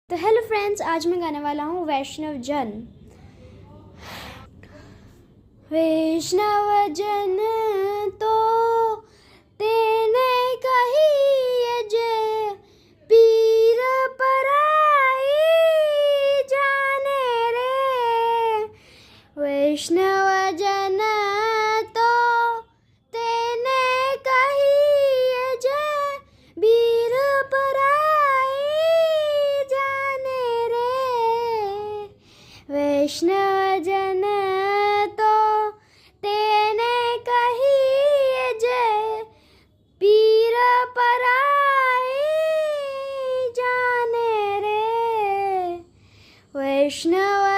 तो hello friends, आज मैं गाने वाला हूँ वैष्णव जन। वैष्णव जन तो तेने कही जे, पीर पराई जाने रे। वैष्णव जन तो तेने कही जे, पीर पराई जाने रे। वैष्णव जन तो तेने कही जे, पीर पराई जाने रे। वैष्णव